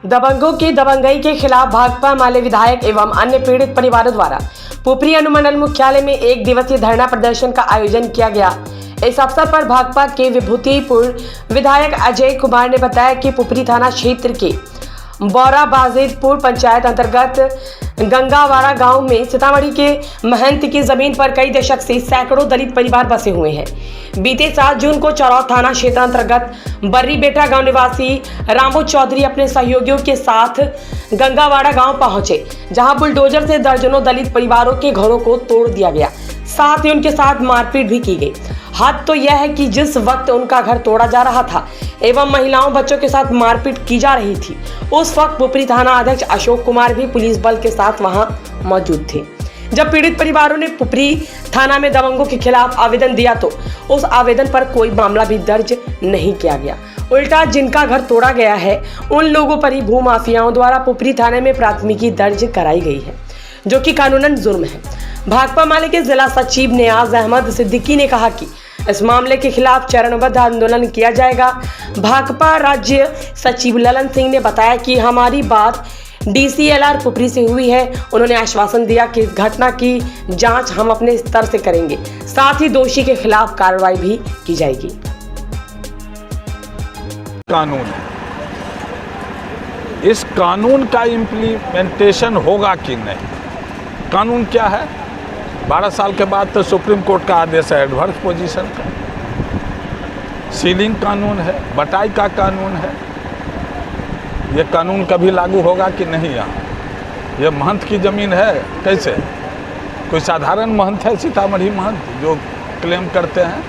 दबंगों की दबंगई के खिलाफ भाकपा माले विधायक एवं अन्य पीड़ित परिवारों द्वारा पुपरी अनुमंडल मुख्यालय में 1 दिवसीय धरना प्रदर्शन का आयोजन किया गया। इस अवसर पर भाकपा के विभूतिपुर विधायक अजय कुमार ने बताया कि पुपरी थाना क्षेत्र के बौरा बाजिदपुर पंचायत अंतर्गत गंगावाड़ा गांव में सीतामढ़ी के महंत की जमीन पर कई दशक से सैकड़ों दलित परिवार बसे हुए हैं। बीते 7 जून को चौराव थाना क्षेत्र अंतर्गत बर्री बेटा गांव निवासी रामू चौधरी अपने सहयोगियों के साथ गंगावाड़ा गांव पहुंचे, जहां बुलडोजर से दर्जनों दलित परिवारों के घरों को तोड़ दिया गया, साथ ही उनके साथ मारपीट भी की गई। हद तो यह है कि जिस वक्त उनका घर तोड़ा जा रहा था एवं महिलाओं बच्चों के साथ मारपीट की जा रही थी, उस वक्त पुपरी थाना अध्यक्ष अशोक कुमार भी पुलिस बल के साथ वहां मौजूद थे। जब पीड़ित परिवारों ने पुपरी थाना में दबंगों के खिलाफ आवेदन दिया तो उस आवेदन पर कोई मामला भी दर्ज नहीं किया गया। उल्टा जिनका घर तोड़ा गया है उन लोगों पर ही भूमाफियाओं द्वारा पुपरी थाने में प्राथमिकी दर्ज कराई गई है, जो कि कानूनन जुर्म है। भाकपा माले के जिला सचिव नियाज अहमद सिद्दीकी ने कहा कि इस मामले के खिलाफ चरणबद्ध आंदोलन किया जाएगा। भाकपा राज्य सचिव ललन सिंह ने बताया कि हमारी बात DCLR पुपरी से हुई है। उन्होंने आश्वासन दिया कि इस घटना की जांच हम अपने स्तर से करेंगे, साथ ही दोषी के खिलाफ कार्रवाई भी की जाएगी। कानून, इस कानून का इम्प्लीमेंटेशन होगा कि नहीं? कानून क्या है? 12 साल के बाद तो सुप्रीम कोर्ट का आदेश है एडवर्स पोजीशन का, सीलिंग कानून है, बटाई का कानून है। ये कानून कभी लागू होगा कि नहीं? यहाँ ये महंत की ज़मीन है, कैसे? कोई साधारण महंत है सीतामढ़ी महंत जो क्लेम करते हैं?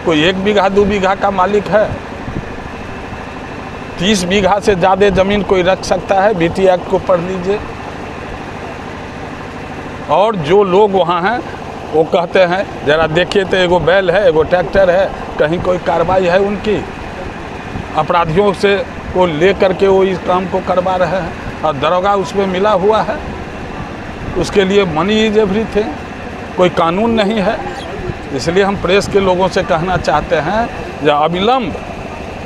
कोई 1 बीघा 2 बीघा का मालिक है? 30 बीघा से ज़्यादा ज़मीन कोई रख सकता है? BT एक्ट को पढ़ लीजिए। और जो लोग वहाँ हैं वो कहते हैं ज़रा देखिए तो एगो बैल है, एगो ट्रैक्टर है, कहीं कोई कार्रवाई है उनकी? अपराधियों से को ले करके वो इस काम को करवा रहे हैं और दरोगा उसमें मिला हुआ है। उसके लिए मनी इज एवरीथिंग, कोई कानून नहीं है। इसलिए हम प्रेस के लोगों से कहना चाहते हैं जो अविलंब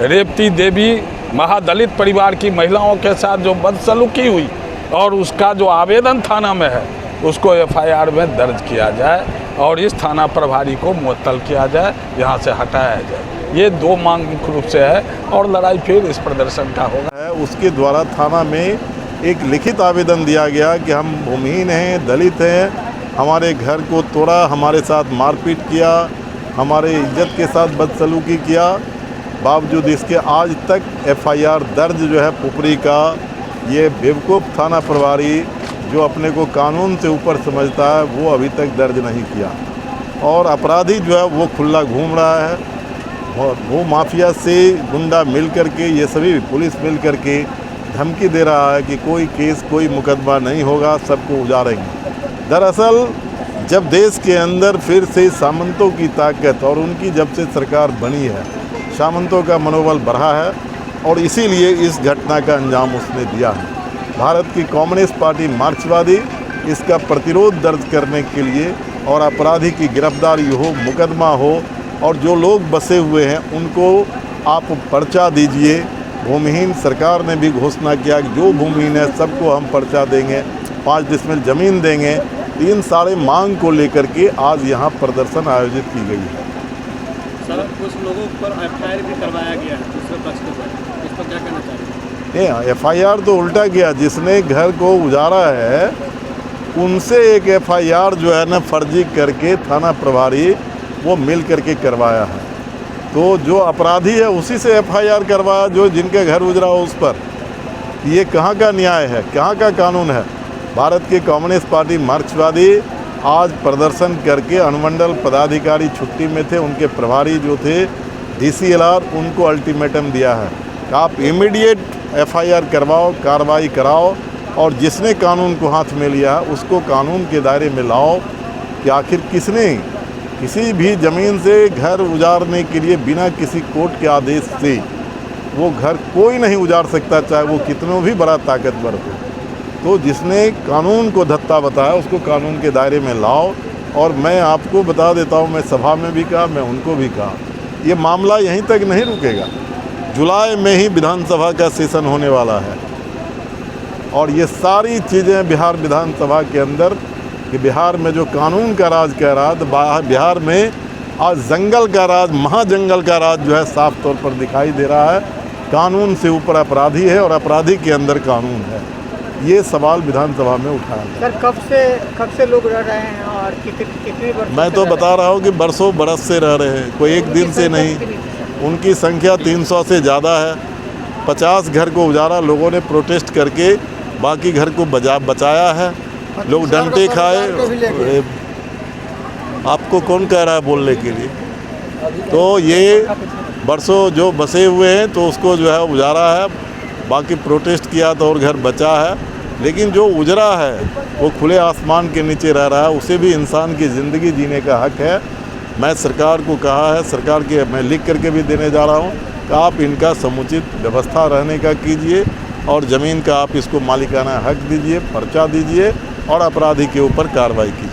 रेवती देवी महादलित परिवार की महिलाओं के साथ जो बदसलूकी हुई और उसका जो आवेदन थाना में है उसको FIR में दर्ज किया जाए और इस थाना प्रभारी को मुअत्तल किया जाए, यहाँ से हटाया जाए। ये 2 मांग मुख्य रूप से है और लड़ाई फिर इस प्रदर्शन का होगा। उसके द्वारा थाना में एक लिखित आवेदन दिया गया कि हम भूमिहीन हैं, दलित हैं, हमारे घर को तोड़ा, हमारे साथ मारपीट किया, हमारे इज्जत के साथ बदसलूकी किया। बावजूद इसके आज तक FIR दर्ज जो है पुपरी का ये बेवकूफ़ थाना प्रभारी जो अपने को कानून से ऊपर समझता है वो अभी तक दर्ज नहीं किया और अपराधी जो है वो खुला घूम रहा है। वो माफिया से गुंडा मिल करके, ये सभी पुलिस मिल करके धमकी दे रहा है कि कोई केस कोई मुकदमा नहीं होगा, सबको उजाड़ेंगे। दरअसल जब देश के अंदर फिर से सामंतों की ताकत और उनकी जब से सरकार बनी है, सामंतों का मनोबल बढ़ा है और इसीलिए इस घटना का अंजाम उसने दिया है। भारत की कम्युनिस्ट पार्टी मार्क्सवादी इसका प्रतिरोध दर्ज करने के लिए और अपराधी की गिरफ्तारी हो, मुकदमा हो और जो लोग बसे हुए हैं उनको आप पर्चा दीजिए। भूमिहीन सरकार ने भी घोषणा किया कि जो भूमिहीन है सबको हम पर्चा देंगे, 5 डिसमिल ज़मीन देंगे। इन सारे मांग को लेकर के आज यहाँ प्रदर्शन आयोजित की गई है। सर, कुछ लोगों पर FIR भी करवाया गया है दूसरे पक्ष के साथ, इस पर क्या कहना चाहिए? FIR तो उल्टा किया, जिसने घर को उजाड़ा है उनसे एक FIR जो है ना फर्जी करके थाना प्रभारी वो मिल करके करवाया है। तो जो अपराधी है उसी से FIR करवाया जो जिनके घर उजड़ा हो उस पर। ये कहाँ का न्याय है, कहाँ का कानून है? भारत की कम्युनिस्ट पार्टी मार्क्सवादी आज प्रदर्शन करके अनुमंडल पदाधिकारी छुट्टी में थे, उनके प्रभारी जो थे DCLR उनको अल्टीमेटम दिया है कि आप इमीडिएट FIR करवाओ, कार्रवाई कराओ और जिसने कानून को हाथ में लिया है उसको कानून के दायरे में लाओ कि आखिर किसने किसी भी ज़मीन से घर उजाड़ने के लिए बिना किसी कोर्ट के आदेश से वो घर कोई नहीं उजाड़ सकता, चाहे वो कितनों भी बड़ा ताकतवर हो। तो जिसने कानून को धत्ता बताया उसको कानून के दायरे में लाओ। और मैं आपको बता देता हूँ, मैं सभा में भी कहा, मैं उनको भी कहा, ये मामला यहीं तक नहीं रुकेगा। जुलाई में ही विधानसभा का सेशन होने वाला है और ये सारी चीज़ें बिहार विधानसभा के अंदर कि बिहार में जो कानून का राज कह रहा है, तो बिहार में आज जंगल का राज, महाजंगल का राज जो है साफ तौर पर दिखाई दे रहा है। कानून से ऊपर अपराधी है और अपराधी के अंदर कानून है। ये सवाल विधानसभा में उठाया गया। सर कब से लोग रह रहे हैं और कितने वर्षों मैं तो बता रहा हूँ कि बरसों बरस से रह रहे हैं, कोई एक दिन से नहीं। उनकी संख्या 300 से ज़्यादा है। 50 घर को उजाड़ा, लोगों ने प्रोटेस्ट करके बाकी घर को बचाया है। लोग डंडे खाए। आपको कौन कह रहा है बोलने के लिए? तो ये बरसों जो बसे हुए हैं तो उसको जो है उजाड़ा है, बाकी प्रोटेस्ट किया तो और घर बचा है। लेकिन जो उजरा है वो खुले आसमान के नीचे रह रहा है, उसे भी इंसान की ज़िंदगी जीने का हक है। मैं सरकार को कहा है, सरकार के मैं लिख करके भी देने जा रहा हूँ कि आप इनका समुचित व्यवस्था रहने का कीजिए और ज़मीन का आप इसको मालिकाना हक दीजिए, पर्चा दीजिए और अपराधी के ऊपर कार्रवाई कीजिए।